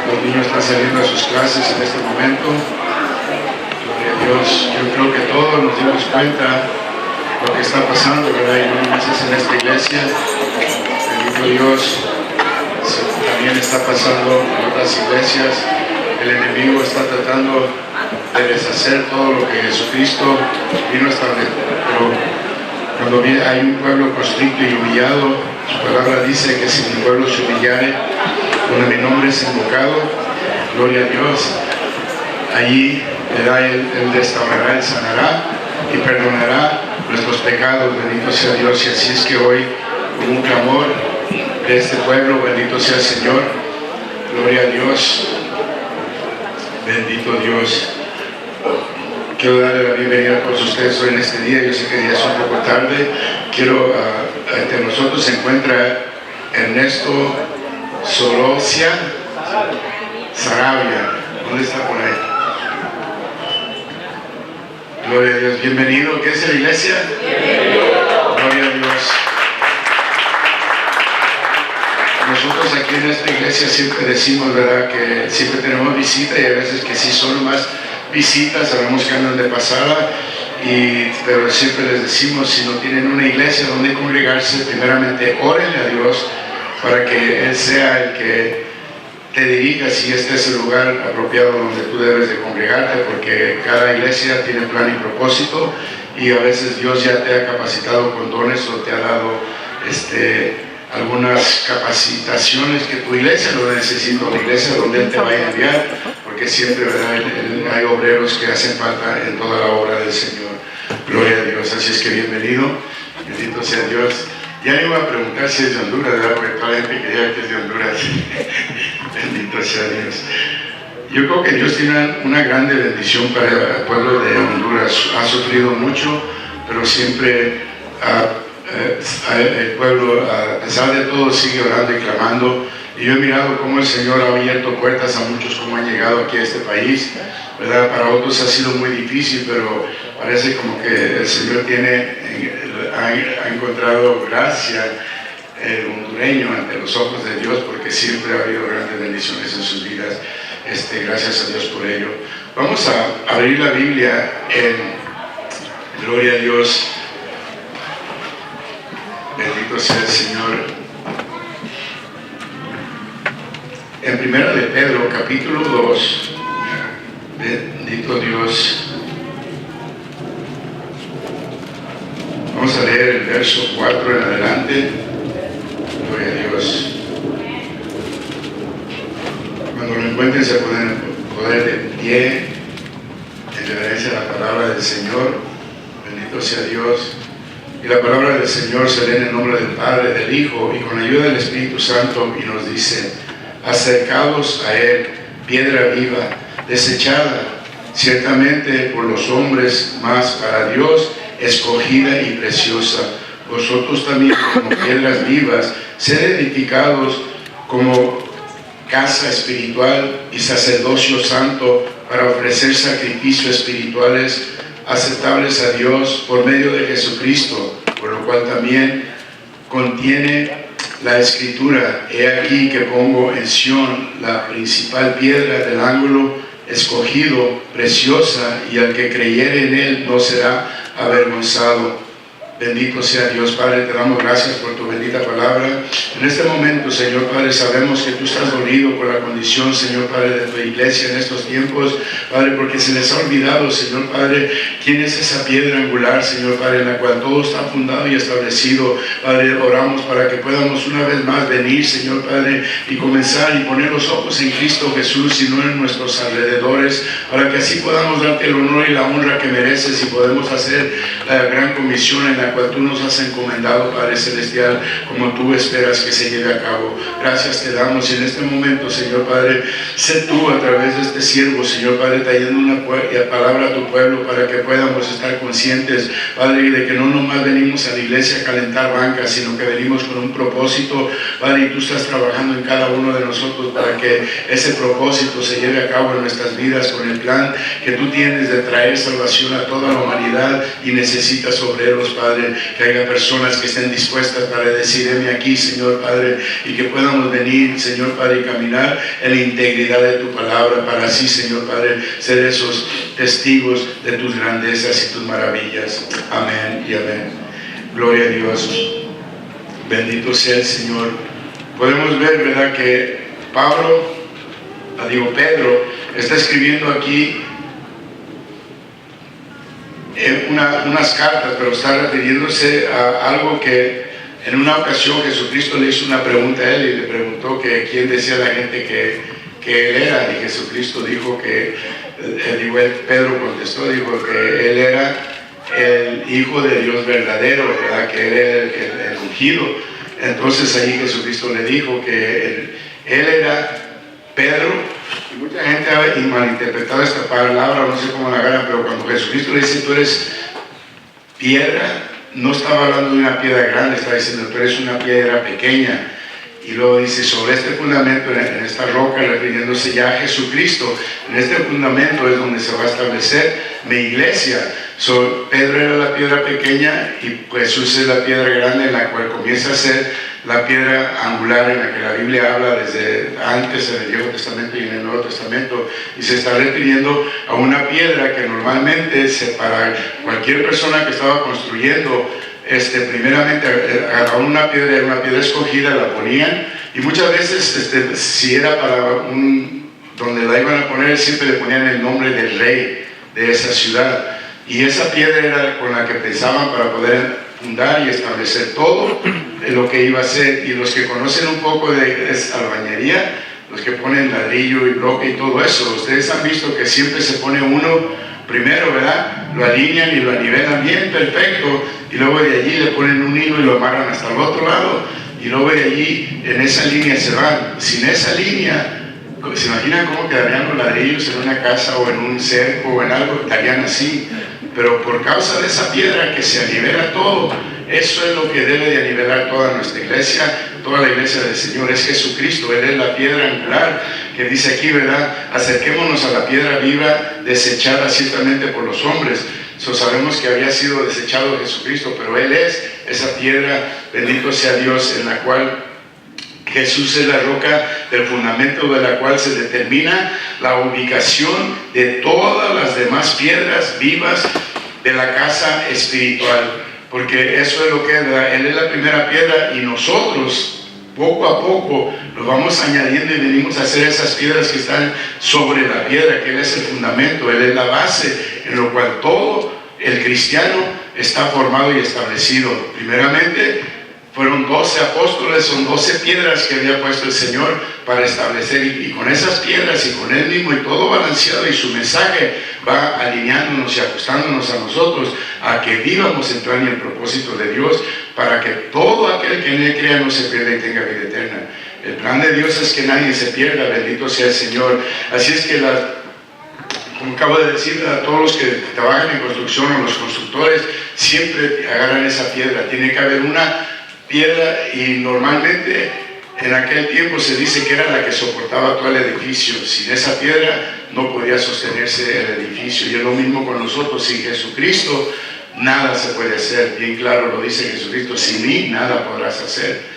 Los niños están saliendo a sus clases en este momento. Gloria a Dios. Yo creo que todos nos dimos cuenta lo que está pasando, ¿verdad? Y no nomás es en esta iglesia. Bendito Dios. También está pasando en otras iglesias. El enemigo está tratando de deshacer todo lo que Jesucristo vino a establecer. Pero cuando hay un pueblo constricto y humillado, su palabra dice que si mi pueblo se humillare, donde mi nombre es invocado, gloria a Dios, allí Él restaurará, Él sanará y perdonará nuestros pecados. Bendito sea Dios. Y así es que hoy, con un clamor de este pueblo, bendito sea el Señor, gloria a Dios, bendito Dios. Quiero darle la bienvenida a todos ustedes hoy en este día. Yo sé que ya es un poco tarde. Quiero, entre nosotros se encuentra Ernesto Sorocia Sarabia. ¿Dónde está por ahí? Gloria a Dios. Bienvenido. ¿Qué es la iglesia? Gloria a Dios. Nosotros aquí en esta iglesia siempre decimos, ¿verdad?, que siempre tenemos visita y a veces que sí son más visitas, sabemos que andan de pasada, pero siempre les decimos, si no tienen una iglesia donde congregarse, primeramente órenle a Dios para que Él sea el que te dirija si este es el lugar apropiado donde tú debes de congregarte, porque cada iglesia tiene plan y propósito y a veces Dios ya te ha capacitado con dones o te ha dado algunas capacitaciones que tu iglesia lo necesita, la iglesia donde Él te va a enviar, porque siempre, ¿verdad?, hay obreros que hacen falta en toda la obra del Señor. Gloria a Dios. Así es que bienvenido, bendito sea Dios. Ya le iba a preguntar si es de Honduras, ¿verdad?, porque toda la gente creía que es de Honduras. Bendito sea Dios. Yo creo que Dios tiene una grande bendición para el pueblo de Honduras. Ha sufrido mucho, pero siempre el pueblo, a pesar de todo, sigue orando y clamando. Y yo he mirado cómo el Señor ha abierto puertas a muchos, cómo han llegado aquí a este país, ¿verdad? Para otros ha sido muy difícil, pero parece como que el Señor ha encontrado gracia hondureño ante los ojos de Dios, porque siempre ha habido grandes bendiciones en sus vidas. Gracias a Dios por ello. Vamos a abrir la Biblia en Gloria a Dios. Bendito sea el Señor. En Primera de Pedro, capítulo 2, bendito Dios. Vamos a leer el verso 4 en adelante. Gloria a Dios. Cuando lo encuentren se pueden poner de pie en reverencia a la palabra del Señor. Bendito sea Dios. Y la palabra del Señor se lee en el nombre del Padre, del Hijo y con la ayuda del Espíritu Santo, y nos dice: acercados a Él, piedra viva, desechada ciertamente por los hombres, mas para Dios escogida y preciosa. Vosotros también, como piedras vivas, sed edificados como casa espiritual y sacerdocio santo, para ofrecer sacrificios espirituales aceptables a Dios por medio de Jesucristo, por lo cual también contiene la Escritura: he aquí que pongo en Sión la principal piedra del ángulo, escogido, preciosa, y al que creyere en Él no será avergonzado. Bendito sea Dios. Padre, te damos gracias por tu bendita palabra. En este momento, Señor Padre, sabemos que tú estás dolido por la condición, Señor Padre, de tu iglesia en estos tiempos, Padre, porque se les ha olvidado, Señor Padre, quién es esa piedra angular, Señor Padre, en la cual todo está fundado y establecido. Padre, oramos para que podamos una vez más venir, Señor Padre, y comenzar y poner los ojos en Cristo Jesús y no en nuestros alrededores, para que así podamos darte el honor y la honra que mereces y podemos hacer la gran comisión en la cual tú nos has encomendado, Padre Celestial, como tú esperas que se lleve a cabo. Gracias te damos, y en este momento, Señor Padre, sé tú a través de este siervo, Señor Padre, trayendo una palabra a tu pueblo para que podamos estar conscientes, Padre, de que no nomás venimos a la iglesia a calentar bancas, sino que venimos con un propósito, Padre, y tú estás trabajando en cada uno de nosotros para que ese propósito se lleve a cabo en nuestras vidas, con el plan que tú tienes de traer salvación a toda la humanidad, y necesitas obreros, Padre. Padre, que haya personas que estén dispuestas para decir, heme aquí, Señor Padre, y que podamos venir, Señor Padre, y caminar en la integridad de tu palabra, para así, Señor Padre, ser esos testigos de tus grandezas y tus maravillas. Amén y amén. Gloria a Dios. Bendito sea el Señor. Podemos ver, ¿verdad?, que Pedro está escribiendo aquí unas cartas, pero está refiriéndose a algo que en una ocasión Jesucristo le hizo una pregunta a él y le preguntó que quién decía la gente que él era, y Jesucristo dijo Pedro contestó, dijo que él era el Hijo de Dios verdadero, ¿verdad?, que él era el ungido. Entonces ahí Jesucristo le dijo que él era Pedro. Y mucha gente ha malinterpretado esta palabra, no sé cómo la agarran, pero cuando Jesucristo le dice tú eres piedra, no estaba hablando de una piedra grande, estaba diciendo tú eres una piedra pequeña. Y luego dice, sobre este fundamento, en esta roca, refiriéndose ya a Jesucristo, en este fundamento es donde se va a establecer mi iglesia. Pedro era la piedra pequeña y Jesús es la piedra grande, en la cual comienza a ser la piedra angular, en la que la Biblia habla desde antes en el Viejo Testamento y en el Nuevo Testamento, y se está refiriendo a una piedra que normalmente para cualquier persona que estaba construyendo, primeramente agarraban una piedra escogida, la ponían, y muchas veces si era para donde la iban a poner, siempre le ponían el nombre del rey de esa ciudad, y esa piedra era con la que pensaban para poder fundar y establecer todo lo que iba a ser. Y los que conocen un poco de albañería, los que ponen ladrillo y bloque y todo eso, ustedes han visto que siempre se pone uno primero, ¿verdad? Lo alinean y lo anivelan bien, perfecto, y luego de allí le ponen un hilo y lo amarran hasta el otro lado, y luego de allí en esa línea se van. Sin esa línea, ¿se imaginan cómo quedarían los ladrillos en una casa o en un cerco o en algo? Estarían así. Pero por causa de esa piedra que se anivela todo, eso es lo que debe de anivelar toda nuestra iglesia, toda la iglesia del Señor, es Jesucristo. Él es la piedra angular, que dice aquí, ¿verdad? Acerquémonos a la piedra viva, desechada ciertamente por los hombres. Sabemos que había sido desechado Jesucristo, pero Él es esa piedra, bendito sea Dios, en la cual Jesús es la roca del fundamento de la cual se determina la ubicación de todas las demás piedras vivas de la casa espiritual, porque eso es lo que es, ¿verdad? Él es la primera piedra y nosotros poco a poco lo vamos añadiendo y venimos a hacer esas piedras que están sobre la piedra, que Él es el fundamento, Él es la base en lo cual todo el cristiano está formado y establecido. Primeramente fueron 12 apóstoles, son 12 piedras que había puesto el Señor para establecer, y con esas piedras y con Él mismo y todo balanceado, y su mensaje va alineándonos y ajustándonos a nosotros a que vivamos en plan y en propósito de Dios, para que todo aquel que en Él crea no se pierda y tenga vida eterna. El plan de Dios es que nadie se pierda, bendito sea el Señor. Así es que como acabo de decir, a todos los que trabajan en construcción o los constructores siempre agarran esa piedra. Tiene que haber una piedra, y normalmente en aquel tiempo se dice que era la que soportaba todo el edificio. Sin esa piedra no podía sostenerse el edificio, y es lo mismo con nosotros. Sin Jesucristo nada se puede hacer, bien claro lo dice Jesucristo: sin mí nada podrás hacer.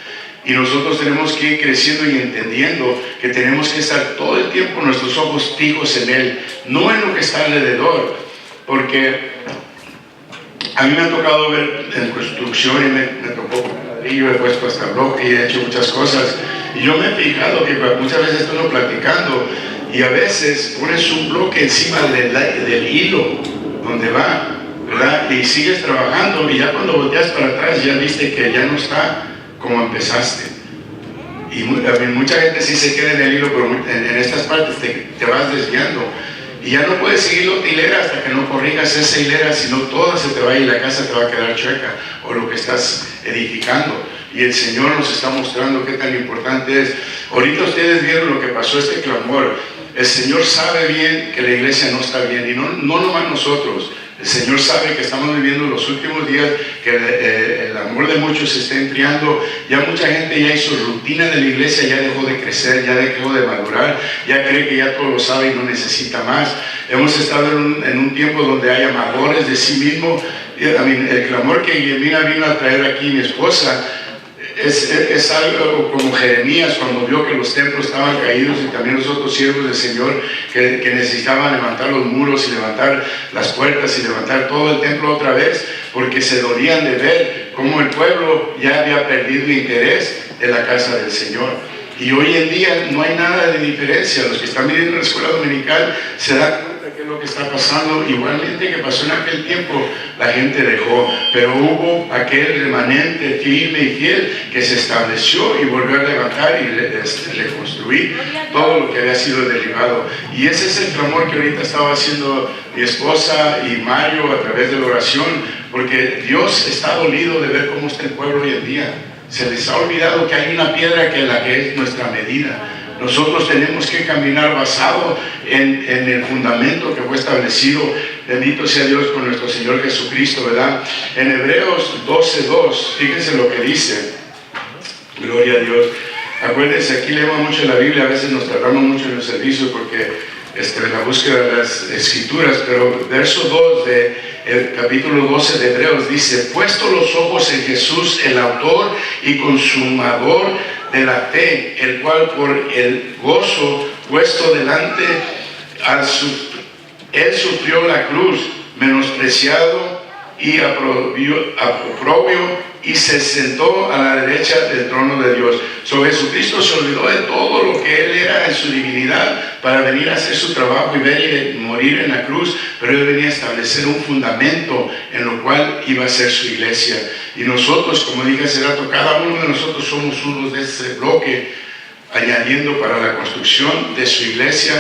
Y nosotros tenemos que ir creciendo y entendiendo que tenemos que estar todo el tiempo nuestros ojos fijos en Él, no en lo que está alrededor, porque a mí me ha tocado ver en construcción, y me tocó, yo he puesto hasta bloque y he hecho muchas cosas, y yo me he fijado que muchas veces estoy platicando y a veces pones un bloque encima del hilo donde va, ¿verdad? Y sigues trabajando, y ya cuando volteas para atrás ya viste que ya no está como empezaste. Y mucha gente sí se queda en el hilo, pero en estas partes te vas desviando, y ya no puedes seguir la otra hilera hasta que no corrijas esa hilera, sino toda se te va a ir y la casa te va a quedar chueca, o lo que estás edificando. Y el Señor nos está mostrando qué tan importante es. Ahorita ustedes vieron lo que pasó, este clamor. El Señor sabe bien que la iglesia no está bien, y no nomás nosotros. El Señor sabe que estamos viviendo los últimos días, que el amor de muchos se está enfriando. Ya mucha gente ya hizo rutina de la iglesia, ya dejó de crecer, ya dejó de madurar, ya cree que ya todo lo sabe y no necesita más. Hemos estado en un tiempo donde hay amadores de sí mismo, el clamor que Guillermina vino a traer aquí, mi esposa, es algo como Jeremías cuando vio que los templos estaban caídos, y también los otros siervos del Señor que necesitaban levantar los muros y levantar las puertas y levantar todo el templo otra vez, porque se dolían de ver cómo el pueblo ya había perdido interés en la casa del Señor. Y hoy en día no hay nada de diferencia. Los que están viviendo en la escuela dominical se dan cuenta qué es lo que está pasando. Igualmente que pasó en aquel tiempo, la gente dejó, pero hubo aquel remanente firme y fiel que se estableció y volvió a levantar y reconstruir todo lo que había sido derribado. Y ese es el clamor que ahorita estaba haciendo mi esposa y Mario a través de la oración, porque Dios está dolido de ver cómo está el pueblo hoy en día. Se les ha olvidado que hay una piedra que es nuestra medida. Nosotros tenemos que caminar basado en el fundamento que fue establecido. Bendito sea Dios con nuestro Señor Jesucristo, ¿verdad? En Hebreos 12:2, fíjense lo que dice. Gloria a Dios. Acuérdense, aquí leemos mucho la Biblia, a veces nos tardamos mucho en el servicio porque en la búsqueda de las escrituras, pero verso 2 del capítulo 12 de Hebreos dice: puesto los ojos en Jesús, el autor y consumador de la fe, el cual por el gozo puesto delante él sufrió la cruz, menospreciado y oprobio, y se sentó a la derecha del trono de Dios. Jesucristo se olvidó de todo lo que Él era en su divinidad para venir a hacer su trabajo y venir y morir en la cruz, pero Él venía a establecer un fundamento en lo cual iba a ser su iglesia. Y nosotros, como dije hace rato, cada uno de nosotros somos uno de ese bloque, añadiendo para la construcción de su iglesia,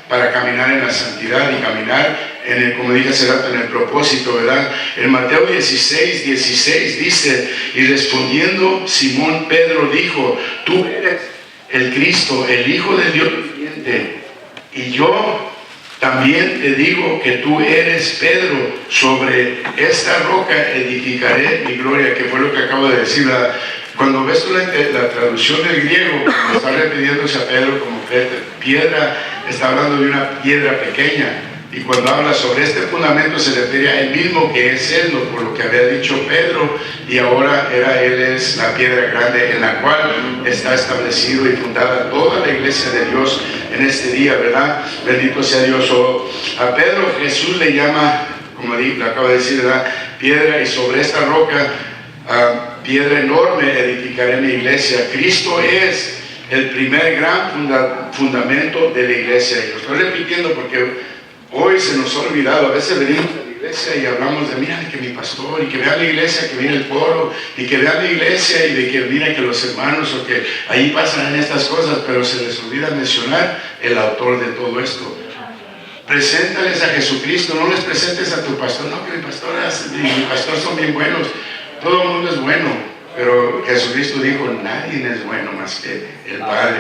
para caminar en la santidad y caminar en el, como dije hace rato, en el propósito, ¿verdad? En Mateo 16:16 dice: y respondiendo Simón Pedro dijo: tú eres el Cristo, el Hijo de Dios viviente, y yo también te digo que tú eres Pedro, sobre esta roca edificaré mi gloria, que fue lo que acabo de decir, ¿verdad? Cuando ves tú la traducción del griego, cuando está refiriéndose a Pedro como piedra, está hablando de una piedra pequeña. Y cuando habla sobre este fundamento se refiere a él mismo, que es él, por lo que había dicho Pedro, y ahora él es la piedra grande en la cual está establecido y fundada toda la iglesia de Dios en este día, ¿verdad? Bendito sea Dios. A Pedro Jesús le llama, como le acabo de decir, ¿verdad?, piedra, y sobre esta roca, piedra enorme, edificaré mi iglesia. Cristo es el primer gran fundamento de la iglesia. Y lo estoy repitiendo porque hoy se nos ha olvidado. A veces venimos a la iglesia y hablamos de: mira que mi pastor, y que vean la iglesia, que viene el coro, y que vean la iglesia, y de que mira que los hermanos, o que ahí pasan en estas cosas, pero se les olvida mencionar el autor de todo esto. Preséntales a Jesucristo, no les presentes a tu pastor. No, que mi pastor son bien buenos. Todo el mundo es bueno, pero Jesucristo dijo: nadie es bueno más que el Padre.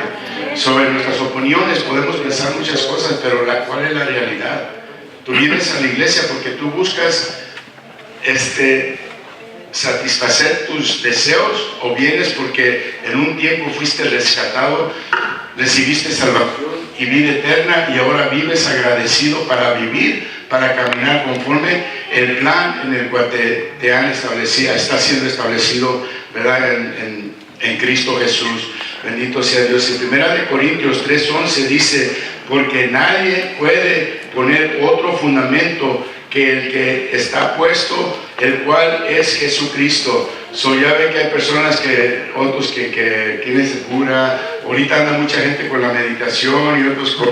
Sobre nuestras opiniones podemos pensar muchas cosas, pero ¿cuál es la realidad? Tú vienes a la iglesia porque tú buscas satisfacer tus deseos, o vienes porque en un tiempo fuiste rescatado, recibiste salvación y vida eterna, y ahora vives agradecido para vivir, para caminar conforme el plan en el cual te han establecido, está siendo establecido, ¿verdad?, en Cristo Jesús. Bendito sea Dios. En 1 Corintios 3:11 dice: porque nadie puede poner otro fundamento que el que está puesto, el cual es Jesucristo. Ya ven que hay personas otros que quieren ser cura. Ahorita anda mucha gente con la meditación, y otros con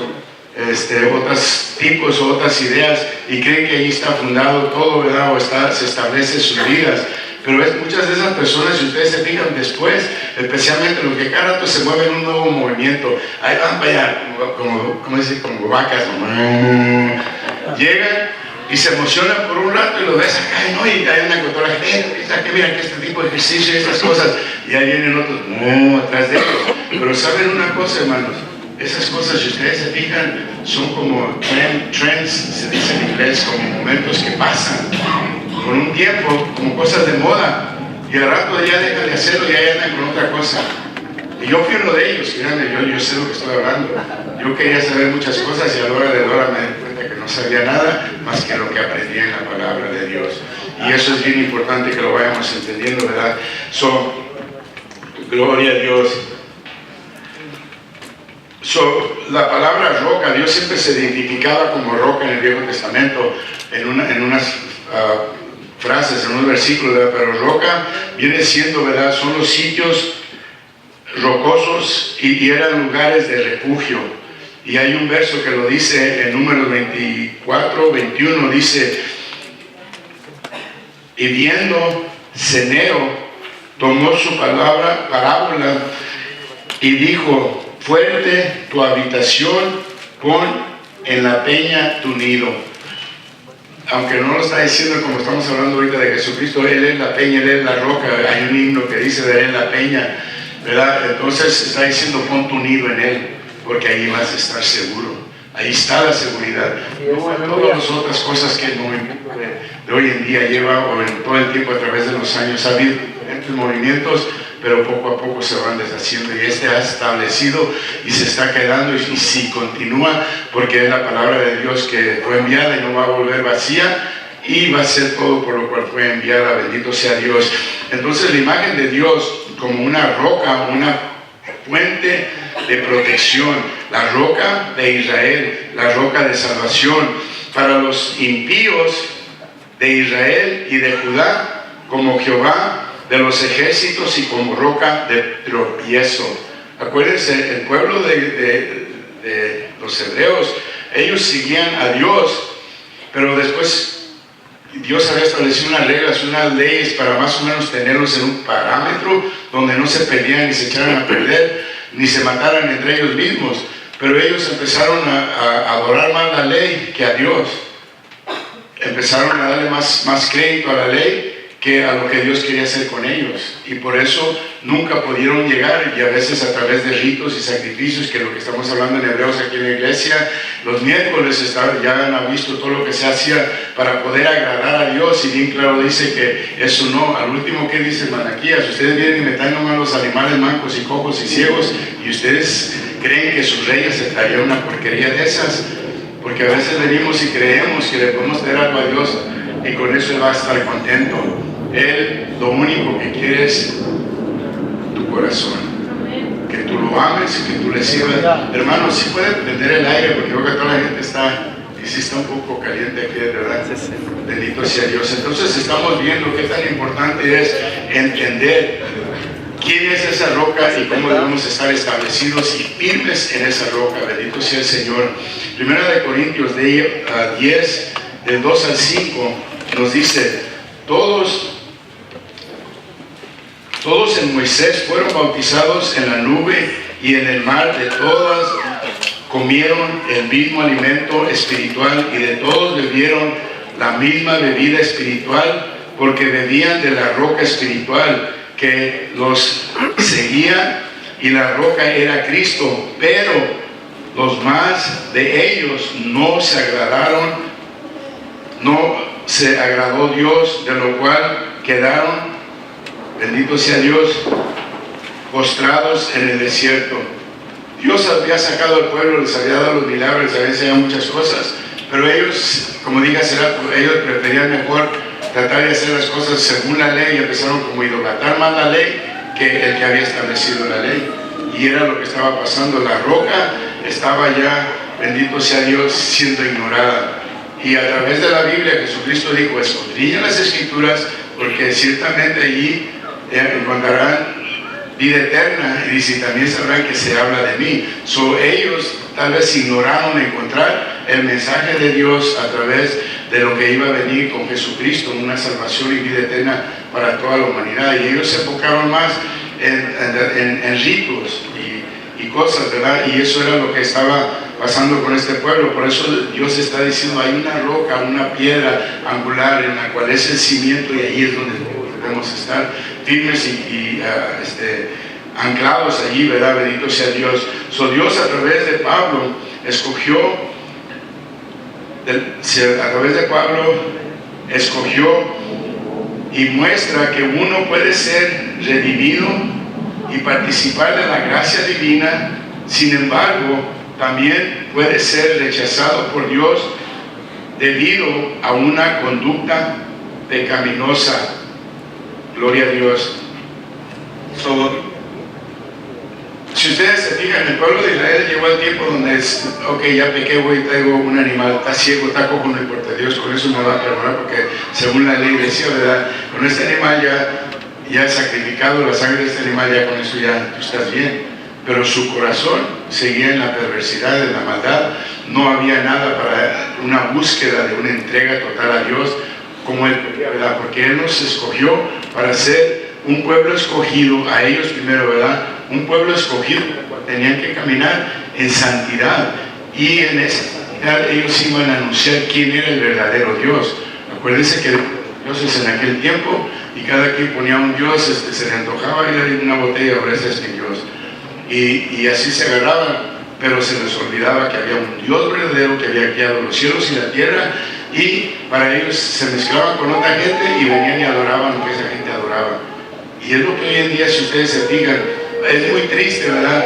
otros tipos o otras ideas, y creen que ahí está fundado todo, ¿verdad? O se establece sus vidas. Pero muchas de esas personas, si ustedes se fijan después, especialmente los que cada rato se mueven en un nuevo movimiento, ahí van para allá, como vacas, llegan y se emocionan por un rato, y lo ves acá, ¿no? Y ahí andan con toda la gente: mira que este tipo de ejercicio y estas cosas, y ahí vienen otros atrás de ellos. Pero saben una cosa, hermanos, esas cosas, si ustedes se fijan, son como trends, se dice en inglés, como momentos que pasan con un tiempo, como cosas de moda, y al rato ya dejan de hacerlo y ya andan con otra cosa. Y yo fui uno de ellos, fíjate, yo sé lo que estoy hablando. Yo quería saber muchas cosas, y a la hora de la hora me di cuenta que no sabía nada más que lo que aprendí en la palabra de Dios. Y eso es bien importante que lo vayamos entendiendo, ¿verdad? Gloria a Dios. La palabra roca, Dios siempre se identificaba como roca en el Viejo Testamento, en unas frases, en unos versículos, ¿verdad? Pero roca viene siendo, ¿verdad? Son los sitios rocosos y eran lugares de refugio. Y hay un verso que lo dice en Números 24, 21, dice: y viendo Ceneo, tomó su parábola y dijo: fuerte tu habitación, pon en la peña tu nido. Aunque no lo está diciendo como estamos hablando ahorita de Jesucristo, Él es la peña, Él es la roca. Hay un himno que dice de Él la peña, ¿verdad? Entonces está diciendo: pon tu nido en Él, porque ahí vas a estar seguro. Ahí está la seguridad. No todas las otras cosas que el movimiento de hoy en día lleva, o en todo el tiempo a través de los años, ha habido diferentes movimientos, pero poco a poco se van deshaciendo, y este ha establecido y se está quedando, y si continúa, porque es la palabra de Dios que fue enviada y no va a volver vacía, y va a ser todo por lo cual fue enviada. Bendito sea Dios. Entonces la imagen de Dios como una roca, una fuente de protección, la roca de Israel, la roca de salvación para los impíos de Israel y de Judá, como Jehová de los ejércitos y como roca de tropiezo. Acuérdense, el pueblo de los hebreos, ellos seguían a Dios, pero después Dios había establecido unas reglas, unas leyes para más o menos tenerlos en un parámetro donde no se pelearan ni se echaran a perder, ni se mataran entre ellos mismos. Pero ellos empezaron a adorar más la ley que a Dios. Empezaron a darle más crédito a la ley que a lo que Dios quería hacer con ellos, y por eso nunca pudieron llegar, y a veces a través de ritos y sacrificios, que lo que estamos hablando en Hebreos aquí en la iglesia, los miércoles ya han visto todo lo que se hacía para poder agradar a Dios, y bien claro dice que eso no. Al último, que dice Malaquías: ustedes vienen y me traen nomás los animales mancos y cojos y ciegos, y ustedes creen que sus reyes se traerían una porquería de esas, porque a veces venimos y creemos que le podemos traer algo a Dios, y con eso Él va a estar contento. Él lo único que quiere es tu corazón, que tú lo ames y que tú le sirvas. Hermanos, si pueden prender el aire, porque creo que toda la gente está un poco caliente aquí, ¿verdad? Bendito sea Dios. Entonces estamos viendo qué tan importante es entender quién es esa roca y cómo debemos estar establecidos y firmes en esa roca. Bendito sea el Señor. Primera de Corintios 10, del 2 al 5, nos dice: todos en Moisés fueron bautizados en la nube y en el mar, de todas comieron el mismo alimento espiritual, y de todos bebieron la misma bebida espiritual, porque bebían de la roca espiritual que los seguía, y la roca era Cristo. Pero los más de ellos no se agradaron, no se agradó Dios, de lo cual quedaron, bendito sea Dios, postrados en el desierto. Dios había sacado al pueblo, les había dado los milagros, les había enseñado muchas cosas, pero ellos, como digas, ellos preferían mejor tratar de hacer las cosas según la ley, y empezaron como a idolatrar más la ley que el que había establecido la ley. Y era lo que estaba pasando. La roca estaba ya, bendito sea Dios, siendo ignorada. Y a través de la Biblia, Jesucristo dijo: escudriñen las Escrituras, porque ciertamente allí encontrarán vida eterna, y dice: también sabrán que se habla de mí. Ellos tal vez ignoraron encontrar el mensaje de Dios a través de lo que iba a venir con Jesucristo, una salvación y vida eterna para toda la humanidad. Y ellos se enfocaron más en ritos y cosas, ¿verdad? Y eso era lo que estaba pasando con este pueblo. Por eso Dios está diciendo: hay una roca, una piedra angular en la cual es el cimiento, y ahí es donde debemos estar firmes y anclados allí, ¿verdad? Bendito sea Dios. Dios a través de Pablo escogió y muestra que uno puede ser redimido y participar de la gracia divina. Sin embargo, también puede ser rechazado por Dios debido a una conducta pecaminosa. Gloria a Dios. Si ustedes se fijan, el pueblo de Israel llegó al tiempo donde es, ok, ya pequé, voy, traigo un animal, está ciego, está cojo, no importa, Dios con eso me va a perdonar, porque según la ley decía, ¿verdad? Con este animal ya sacrificado, la sangre de este animal, ya con eso ya tú estás bien. Pero su corazón seguía en la perversidad, en la maldad. No había nada para una búsqueda de una entrega total a Dios como Él quería, ¿verdad? Porque Él nos escogió para ser un pueblo escogido, a ellos primero, ¿verdad? Un pueblo escogido, tenían que caminar en santidad, y en esa santidad ellos iban a anunciar quién era el verdadero Dios. Acuérdense que dioses en aquel tiempo, y cada quien ponía un Dios, se le antojaba ir a una botella, ahora ese es mi Dios, y así se agarraban, pero se les olvidaba que había un Dios verdadero que había creado los cielos y la tierra, y para ellos se mezclaban con otra gente y venían y adoraban lo que esa gente adoraba. Y es lo que hoy en día, si ustedes se fijan, es muy triste, ¿verdad?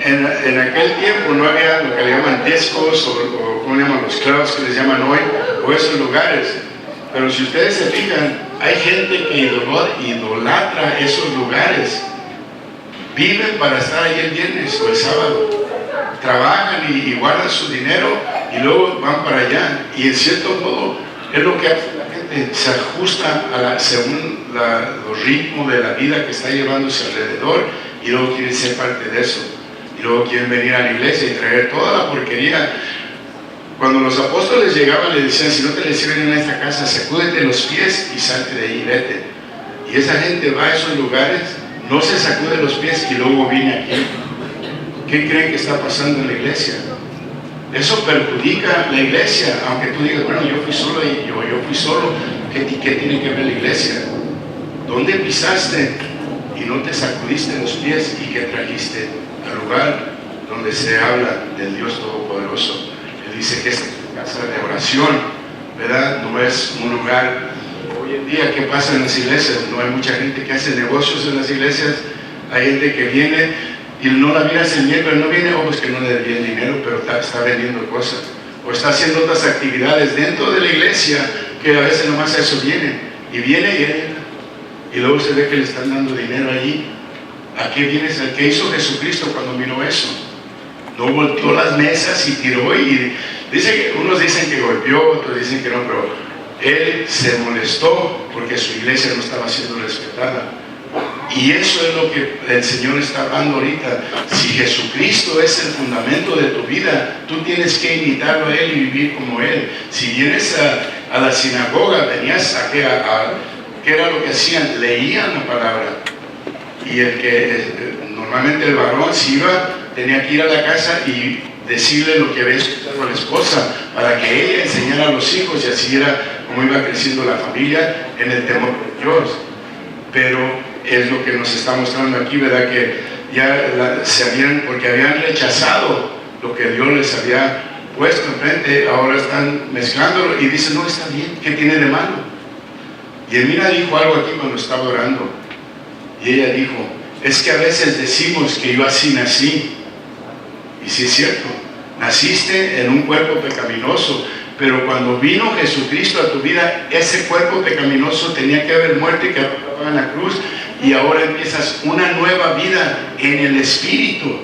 En aquel tiempo no había lo que le llaman discos o ¿cómo le llaman? Los clubs que les llaman hoy, o esos lugares. Pero si ustedes se fijan, hay gente que idolatra esos lugares. Viven para estar ahí el viernes o el sábado. Trabajan y guardan su dinero y luego van para allá. Y en cierto modo es lo que hace la gente, se ajusta según los ritmos de la vida que está llevándose alrededor, y luego quieren ser parte de eso. Y luego quieren venir a la iglesia y traer toda la porquería. Cuando los apóstoles llegaban, le decían: si no te les sirven en esta casa, sacúdete los pies y salte de ahí, vete. Y esa gente va a esos lugares, no se sacude los pies y luego viene aquí. ¿Qué creen que está pasando en la iglesia? Eso perjudica la iglesia, aunque tú digas: bueno, yo fui solo y yo fui solo. ¿Qué tiene que ver la iglesia? ¿Dónde pisaste y no te sacudiste los pies, y que trajiste al lugar donde se habla del Dios Todopoderoso? Él dice que esta es una casa de oración, ¿verdad? No es un lugar. Hoy en día, ¿qué pasa en las iglesias? No hay mucha gente que hace negocios en las iglesias. Hay gente que viene y no la miras el miércoles, no viene, pues que no le debía el dinero, pero está vendiendo cosas, o está haciendo otras actividades dentro de la iglesia, que a veces nomás a eso viene, y luego se ve que le están dando dinero allí. ¿A qué vienes? ¿A qué hizo Jesucristo cuando miró eso? No volteó las mesas y tiró, y unos dicen que golpeó, otros dicen que no, pero Él se molestó porque su iglesia no estaba siendo respetada. Y eso es lo que el Señor está hablando ahorita. Si Jesucristo es el fundamento de tu vida, tú tienes que imitarlo a Él y vivir como Él. Si vienes a la sinagoga, venías a ¿qué era lo que hacían? Leían la palabra. Y normalmente el varón, si iba, tenía que ir a la casa y decirle lo que había escuchado a la esposa, para que ella enseñara a los hijos, y así era como iba creciendo la familia en el temor de Dios. Pero es lo que nos está mostrando aquí, ¿verdad? Que ya porque habían rechazado lo que Dios les había puesto enfrente, ahora están mezclándolo y dicen: no, está bien, ¿qué tiene de malo? Y Elmira dijo algo aquí cuando estaba orando, y ella dijo: es que a veces decimos que yo así nací, y sí es cierto, naciste en un cuerpo pecaminoso, pero cuando vino Jesucristo a tu vida, ese cuerpo pecaminoso tenía que haber muerto y quedado en la cruz, y ahora empiezas una nueva vida en el Espíritu.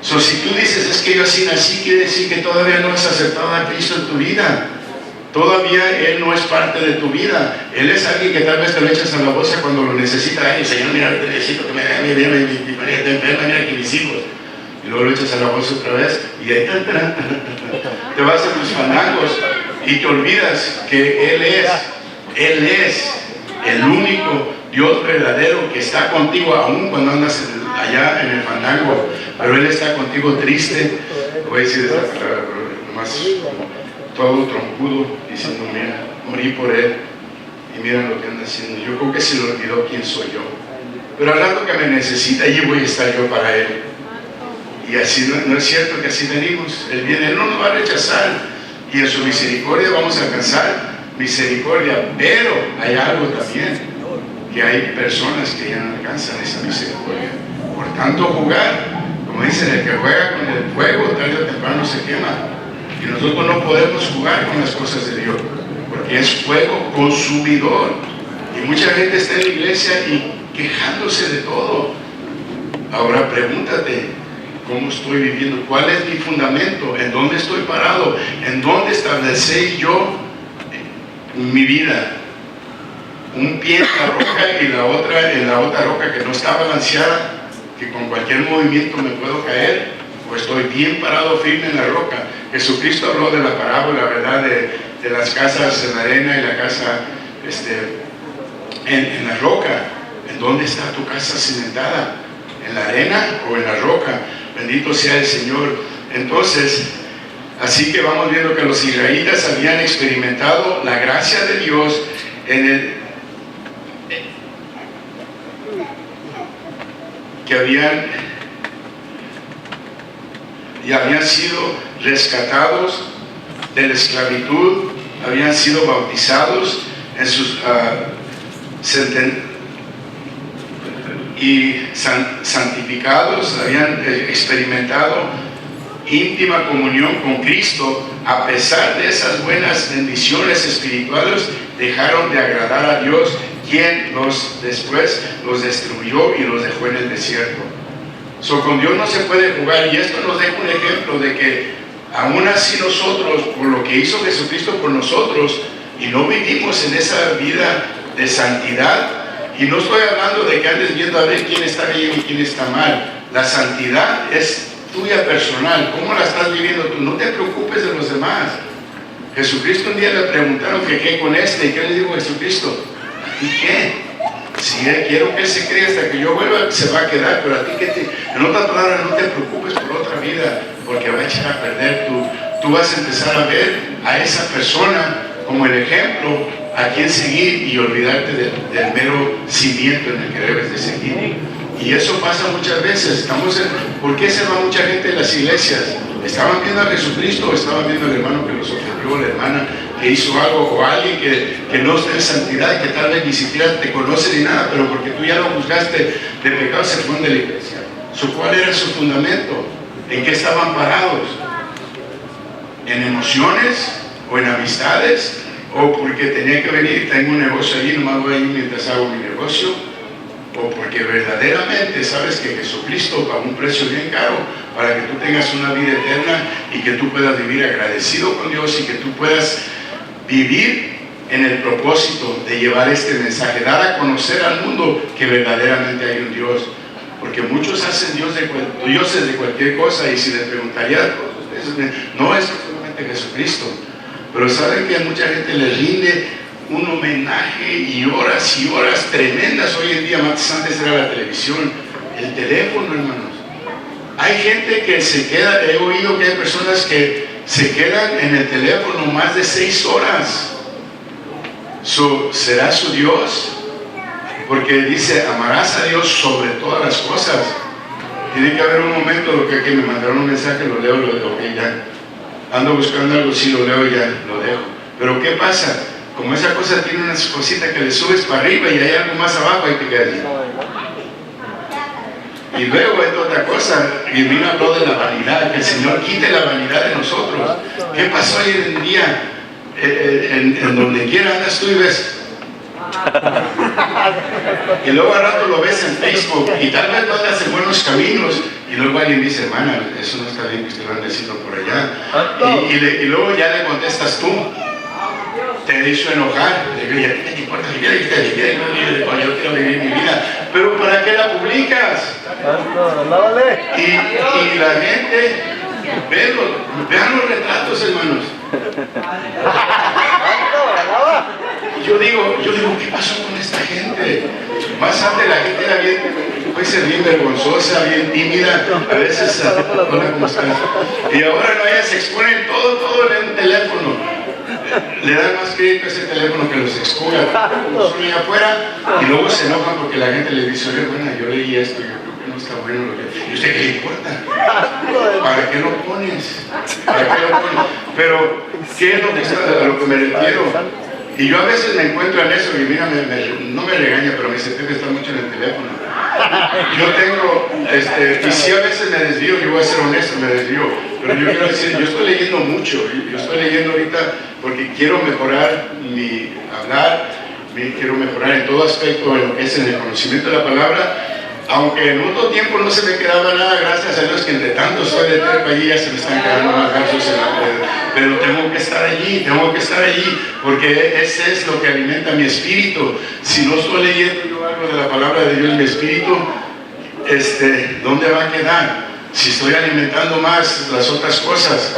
So, si tú dices: es que yo así nací, quiere decir que todavía no has aceptado a Cristo en tu vida. Todavía Él no es parte de tu vida. Él es alguien que tal vez te lo echas a la bolsa cuando lo necesitas. Ay, Señor, mira, te necesito que me dé mi María está enferma, mira aquí mis hijos. Y luego lo echas a la bolsa otra vez y ahí te vas a tus fandangos y te olvidas que Él es el único Dios verdadero que está contigo, aún cuando andas allá en el fandango. Pero Él está contigo triste. Voy a decir esta palabra, pero nomás todo trompudo, diciendo: mira, morí por Él y mira lo que anda haciendo. Yo creo que se le olvidó quién soy yo, pero al rato que me necesita, allí voy a estar yo para Él. Y así no es cierto que así venimos. Él viene, Él no nos va a rechazar, y en su misericordia vamos a alcanzar misericordia. Pero hay algo también, que hay personas que ya no alcanzan esa misericordia. Por tanto, jugar, como dicen, el que juega con el fuego tarde o temprano se quema. Y nosotros no podemos jugar con las cosas de Dios. porque es fuego consumidor. Y mucha gente está en la iglesia y quejándose de todo. Ahora pregúntate, ¿cómo estoy viviendo? ¿Cuál es mi fundamento? ¿En dónde estoy parado? ¿En dónde establecí yo mi vida? Un pie en la roca y la otra en la otra roca que no está balanceada, que con cualquier movimiento me puedo caer, o estoy bien parado firme en la roca. Jesucristo habló de la parábola, ¿verdad? De las casas en la arena y la casa en la roca. ¿En dónde está tu casa cimentada? ¿En la arena o en la roca? Bendito sea el Señor. Entonces, así que vamos viendo que los israelitas habían experimentado la gracia de Dios que habían sido rescatados de la esclavitud, habían sido bautizados en sus y santificados, habían experimentado íntima comunión con Cristo. A pesar de esas buenas bendiciones espirituales, dejaron de agradar a Dios, quien después los destruyó y los dejó en el desierto. Con Dios no se puede jugar, y esto nos deja un ejemplo de que aún así nosotros, por lo que hizo Jesucristo por nosotros, y no vivimos en esa vida de santidad. Y no estoy hablando de que andes viendo a ver quién está bien y quién está mal. La santidad es tuya personal. ¿Cómo la estás viviendo tú? No te preocupes de los demás. Jesucristo un día le preguntaron que qué con este, y ¿qué le dijo Jesucristo? ¿A ti qué? Si quiero que él se crea hasta que yo vuelva, se va a quedar, pero a ti que en otras palabras, no te preocupes por otra vida, porque va a echar a perder. Tú vas a empezar a ver a esa persona como el ejemplo a quien seguir y olvidarte del mero cimiento en el que debes de seguir. Y eso pasa muchas veces. ¿Por qué se va mucha gente de las iglesias? ¿Estaban viendo a Jesucristo o estaban viendo al hermano que los ofendió, la hermana que hizo algo, o alguien que no está en santidad, que tal vez ni siquiera te conoce ni nada, pero porque tú ya lo juzgaste de pecado se fue de la iglesia? ¿Cuál era su fundamento? ¿En qué estaban parados? ¿En emociones o en amistades? ¿O porque tenía que venir, tengo un negocio allí, nomás voy a ir mientras hago mi negocio? ¿O porque verdaderamente sabes que Jesucristo pagó un precio bien caro para que tú tengas una vida eterna y que tú puedas vivir agradecido con Dios y que tú puedas vivir en el propósito de llevar este mensaje, dar a conocer al mundo que verdaderamente hay un Dios? Porque muchos hacen dioses de cualquier cosa, y si les preguntaría, no es solamente Jesucristo. Pero saben que a mucha gente le rinde un homenaje y horas tremendas hoy en día. Más antes era la televisión, el teléfono, hermanos. Hay gente que se queda, he oído que hay personas que se quedan en el teléfono más de 6 horas. ¿Será su Dios? Porque dice, amarás a Dios sobre todas las cosas. Tiene que haber un momento, lo que me mandaron un mensaje, lo leo, ok, ya. Ando buscando algo, sí lo leo, ya lo dejo. Pero ¿qué pasa? Como esa cosa tiene unas cositas que le subes para arriba y hay algo más abajo, hay que caer. Y luego es otra cosa, y vino habló de la vanidad, que el Señor quite la vanidad de nosotros. ¿Qué pasó hoy en día? En donde quiera andas tú y ves. Y luego al rato lo ves en Facebook, y tal vez no andas en buenos caminos, y luego alguien dice, hermana, eso no está bien que usted lo ande haciendo por allá. Y luego ya le contestas tú. Te hizo enojar, le digo, ya te importa, yo quiero vivir mi vida, pero ¿para qué la publicas? Y la gente, vean los retratos, hermanos. Yo digo, ¿qué pasó con esta gente? Más antes la gente era puede ser bien vergonzosa, bien tímida, a veces, hola, ¿cómo estás? Y ahora no, ellas se exponen todo en un teléfono. Le dan más crédito a ese teléfono que los excusa allá afuera, y luego se enojan porque la gente le dice, oye, bueno, yo leí esto, yo creo que no está bueno lo que... ¿Y usted qué le importa? ¿Para qué lo pones? Pero, ¿qué es lo que a lo que me refiero? Y yo a veces me encuentro en eso, y mira, no me regaña, pero me dice, Pepe, está mucho en el teléfono. Yo tengo, y si a veces me desvío, yo voy a ser honesto, me desvío. Pero yo quiero decir, yo estoy leyendo mucho, yo estoy leyendo ahorita porque quiero mejorar mi hablar, quiero mejorar en todo aspecto en lo que es en el conocimiento de la palabra. Aunque en otro tiempo no se me quedaba nada, gracias a Dios que entre tanto estoy de terpa allí, ya se me están quedando más gasos en la pared. Pero tengo que estar allí, porque ese es lo que alimenta mi espíritu. Si no estoy leyendo yo algo de la palabra de Dios, mi espíritu, ¿dónde va a quedar? Si estoy alimentando más las otras cosas,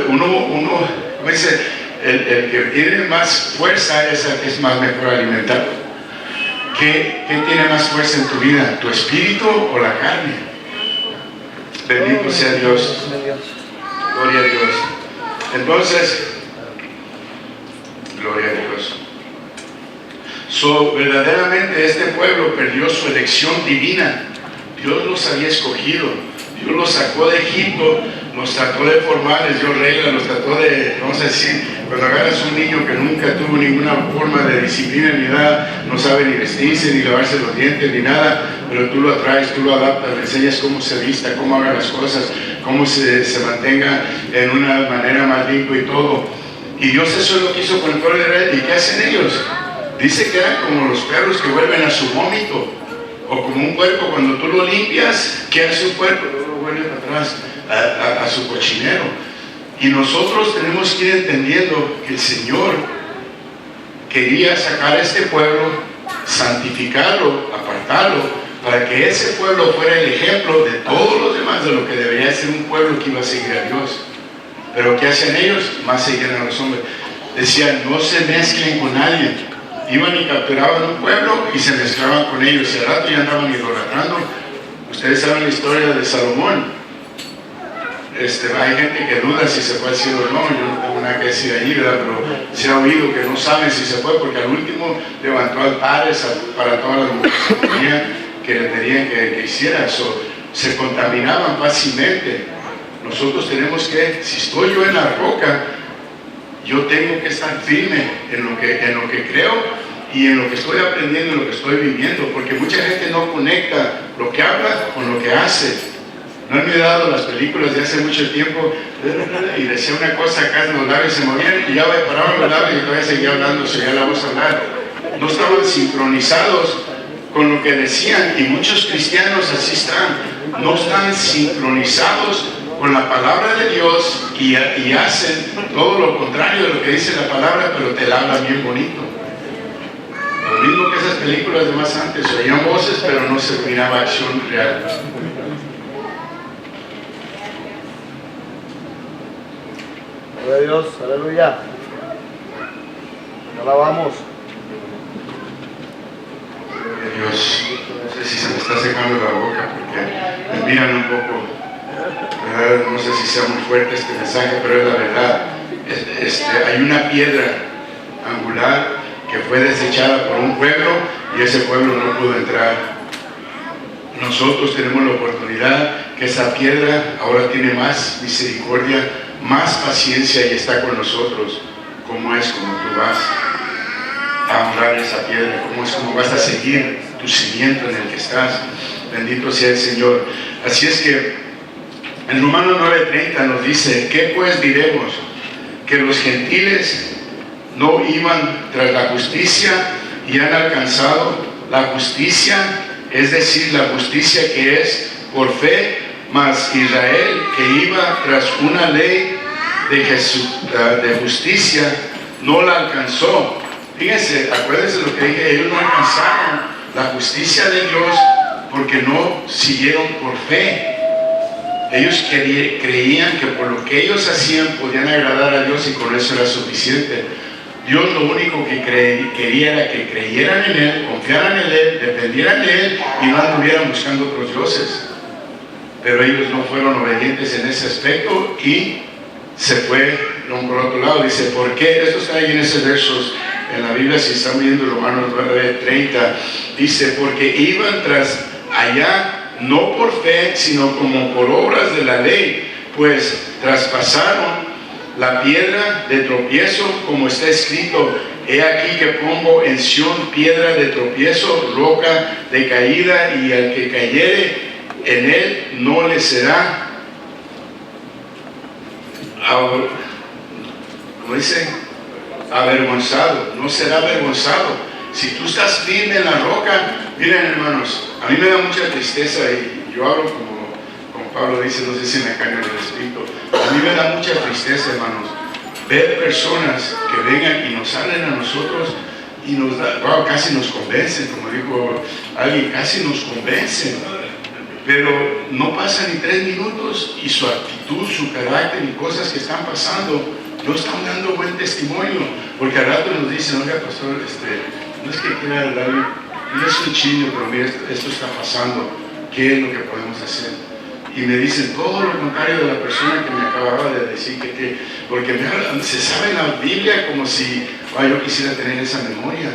uno dice, el que tiene más fuerza es el que es más mejor alimentado. ¿Qué tiene más fuerza en tu vida? ¿Tu espíritu o la carne? Bendito sea Dios. Gloria a Dios. Entonces, gloria a Dios. Verdaderamente este pueblo perdió su elección divina. Dios los había escogido. Dios los sacó de Egipto, los trató de formar, les dio reglas, los trató de, vamos a decir, cuando agarras un niño que nunca tuvo ninguna forma de disciplina ni nada, no sabe ni vestirse, ni lavarse los dientes, ni nada, pero tú lo atraes, tú lo adaptas, le enseñas cómo se vista, cómo haga las cosas, cómo se mantenga en una manera más limpia y todo. Y Dios eso es lo que hizo con el pueblo de Israel. ¿Y qué hacen ellos? Dice que eran como los perros que vuelven a su vómito, o como un cuerpo cuando tú lo limpias, ¿qué hace un cuerpo? Vuelve para atrás a su cochinero. Y nosotros tenemos que ir entendiendo que el Señor quería sacar a este pueblo, santificarlo, apartarlo, para que ese pueblo fuera el ejemplo de todos los demás de lo que debería ser un pueblo que iba a seguir a Dios. Pero ¿qué hacen ellos? Más seguían a los hombres. Decían, no se mezclen con nadie. Iban y capturaban un pueblo y se mezclaban con ellos, y al rato ya andaban idolatrando. Ustedes saben la historia de Salomón. Hay gente que duda si se fue al cielo o no. Yo no tengo nada que decir allí, ¿verdad? Pero se ha oído que no saben si se fue, porque al último levantó altares para todas las mujeres que le pedían que hiciera eso. Se contaminaban fácilmente. Nosotros tenemos que, si estoy yo en la roca, yo tengo que estar firme en lo que creo y en lo que estoy aprendiendo, en lo que estoy viviendo, porque mucha gente no conecta lo que habla con lo que hace. No he mirado las películas de hace mucho tiempo y decía una cosa acá en los labios, se movían y ya paraban los labios y todavía seguía hablando, seguía la voz hablar. No estaban sincronizados con lo que decían, y muchos cristianos así están, no están sincronizados con la palabra de Dios y hacen todo lo contrario de lo que dice la palabra, pero te la hablan bien bonito. Lo mismo que esas películas de más antes, oían voces pero no se miraba acción real. Gloria a Dios, aleluya. Alabamos. Dios, no sé si se me está secando la boca porque me miran un poco. No sé si sea muy fuerte este mensaje, pero es la verdad. Hay una piedra angular que fue desechada por un pueblo y ese pueblo no pudo entrar. Nosotros tenemos la oportunidad que esa piedra ahora tiene más misericordia, más paciencia y está con nosotros. ¿Cómo es como tú vas a honrar esa piedra? ¿Cómo es como vas a seguir tu cimiento en el que estás? Bendito sea el Señor. Así es que en Romanos 9:30 nos dice, ¿qué pues diremos? Que los gentiles no iban tras la justicia y han alcanzado la justicia, es decir, la justicia que es por fe, mas Israel, que iba tras una ley de justicia, no la alcanzó. Fíjense, acuérdense lo que dije, ellos no alcanzaron la justicia de Dios porque no siguieron por fe. Ellos creían que por lo que ellos hacían podían agradar a Dios y con eso era suficiente. Dios lo único que quería era que creyeran en Él, confiaran en Él, dependieran de Él y no anduvieran buscando otros dioses. Pero ellos no fueron obedientes en ese aspecto y se fue por otro lado. Dice, ¿por qué? Esto está ahí en esos versos en la Biblia, si están viendo Romanos 9:30. Dice, porque iban tras allá no por fe, sino como por obras de la ley, pues traspasaron la piedra de tropiezo, como está escrito, he aquí que pongo en Sión piedra de tropiezo, roca de caída, y al que cayere en él no le será como dice, avergonzado, no será avergonzado. Si tú estás firme en la roca, miren hermanos, a mí me da mucha tristeza y yo hablo como Pablo dice, no sé si me cae en el espíritu, a mí me da mucha tristeza, hermanos, ver personas que vengan y nos hablen a nosotros y nos da, wow, casi nos convencen, como dijo alguien, casi nos convencen, pero no pasan ni 3 minutos y su actitud, su carácter y cosas que están pasando no están dando buen testimonio, porque al rato nos dicen, oiga pastor, no es que quiera hablar, no es un chino, pero mira, esto está pasando, ¿qué es lo que podemos hacer? Y me dicen todo lo contrario de la persona que me acababa de decir, porque se sabe la Biblia como si yo quisiera tener esa memoria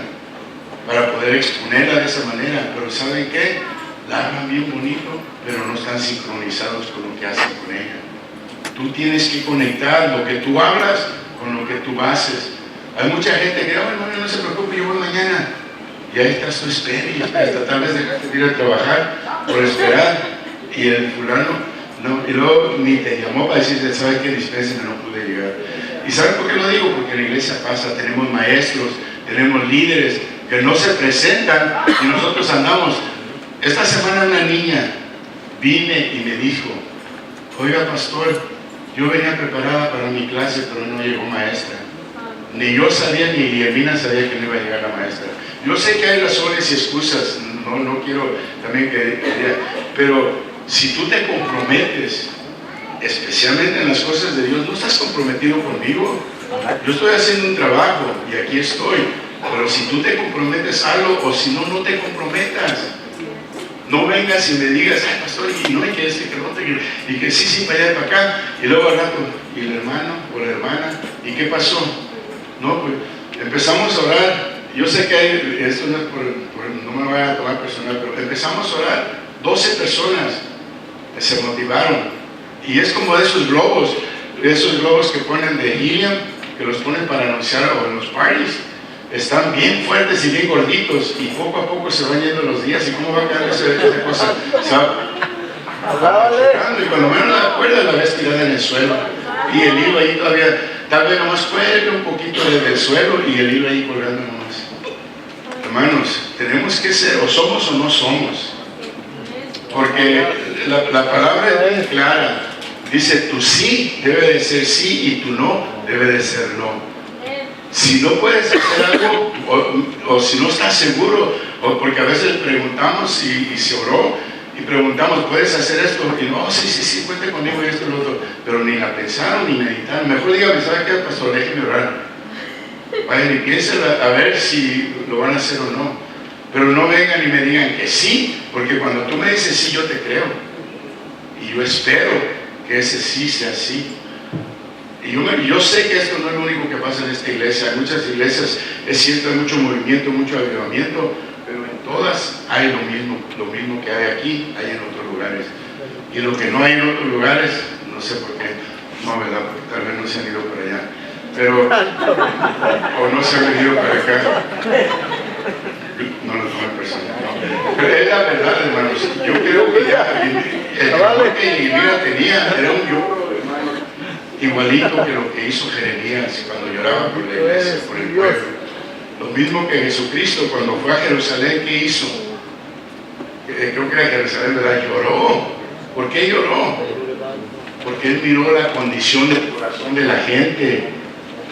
para poder exponerla de esa manera, pero ¿saben qué? La hablan bien bonito, pero no están sincronizados con lo que hacen con ella. Tú tienes que conectar lo que tú hablas con lo que tú haces. Hay mucha gente que, hermano, no se preocupe, yo voy mañana. Y ahí estás tú, espera, hasta tal vez dejaste de ir a trabajar por esperar. Y el fulano, no, y luego ni te llamó para decirte, ¿sabes qué? Dispénseme, no pude llegar. ¿Y saben por qué lo digo? Porque en la iglesia pasa, tenemos maestros, tenemos líderes que no se presentan y nosotros andamos. Esta semana una niña vine y me dijo, oiga pastor, yo venía preparada para mi clase, pero no llegó maestra. Ni yo sabía, ni Elvina sabía que no iba a llegar la maestra. Yo sé que hay razones y excusas, no quiero también que pero si tú te comprometes, especialmente en las cosas de Dios, no estás comprometido conmigo. Yo estoy haciendo un trabajo y aquí estoy, pero si tú te comprometes algo o si no, no te comprometas. No vengas y me digas, ay pastor, y no hay que y que sí, para allá y para acá, y luego al rato, y el hermano o la hermana, ¿y qué pasó? No, pues empezamos a orar. Yo sé que hay, esto no es no me voy a tomar personal, pero empezamos a orar, 12 personas se motivaron, y es como de esos globos que ponen de helium, que los ponen para anunciar o en los parties. Están bien fuertes y bien gorditos y poco a poco se van yendo los días. ¿Y cómo va a quedar esa cosa? Y cuando menos la cuerda la ves tirada en el suelo y el hilo ahí todavía, tal vez nomás cuelga un poquito desde el suelo y el hilo ahí colgando nomás. Hermanos, tenemos que ser, o somos o no somos, porque la palabra es clara. Dice, tu sí debe de ser sí y tu no debe de ser no. Si no puedes hacer algo o si no estás seguro, o porque a veces preguntamos y se oró y preguntamos, ¿puedes hacer esto? Y no, sí, cuente conmigo y esto y lo otro, pero ni la pensaron ni meditaron. Mejor dígame, ¿sabe qué, pastor? Déjeme orar. Vayan y piensen a ver si lo van a hacer o no, pero no vengan y me digan que sí, porque cuando tú me dices sí, yo te creo y yo espero que ese sí sea sí. Y yo sé que esto no es lo único que pasa en esta iglesia. En muchas iglesias es cierto, hay mucho movimiento, mucho avivamiento, pero en todas hay lo mismo que hay aquí, hay en otros lugares. Y lo que no hay en otros lugares, no sé por qué, no, ¿verdad? Porque tal vez no se han ido para allá, pero, o no se han venido para acá. No lo tomen personal, no. Pero es la verdad, hermanos. Yo creo que ya el trabajo que Elvira tenía era un yo igualito que lo que hizo Jeremías cuando lloraba por la iglesia, por el pueblo. Lo mismo que Jesucristo cuando fue a Jerusalén, ¿qué hizo? Creo que era Jerusalén, ¿verdad? Lloró. ¿Por qué lloró? Porque él miró la condición del corazón de la gente.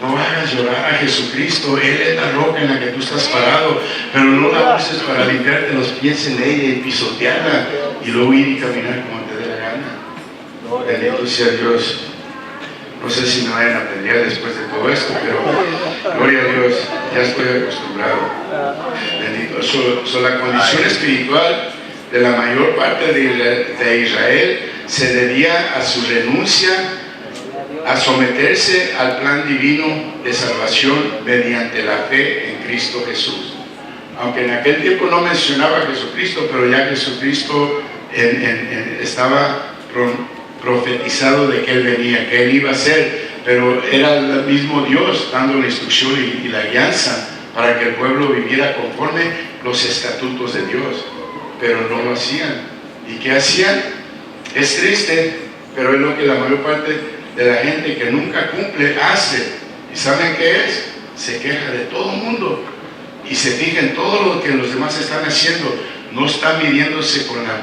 No hagas llorar a Jesucristo, Él es la roca en la que tú estás parado, pero no la uses para limpiarte los pies en ella y pisotearla y luego ir y caminar como te dé la gana. Bendito sea Dios. No sé si me vayan a pelear después de todo esto, pero gloria a Dios, ya estoy acostumbrado. Bendito. La condición espiritual de la mayor parte de Israel se debía a su renuncia a someterse al plan divino de salvación mediante la fe en Cristo Jesús. Aunque en aquel tiempo no mencionaba a Jesucristo, pero ya Jesucristo estaba profetizado de que Él venía, que Él iba a ser, pero era el mismo Dios dando la instrucción y la guianza para que el pueblo viviera conforme los estatutos de Dios, pero no lo hacían. ¿Y qué hacían? Es triste, pero es lo que la mayor parte de la gente que nunca cumple, hace. ¿Y saben qué es? Se queja de todo el mundo. Y se fija en todo lo que los demás están haciendo. No está midiéndose con la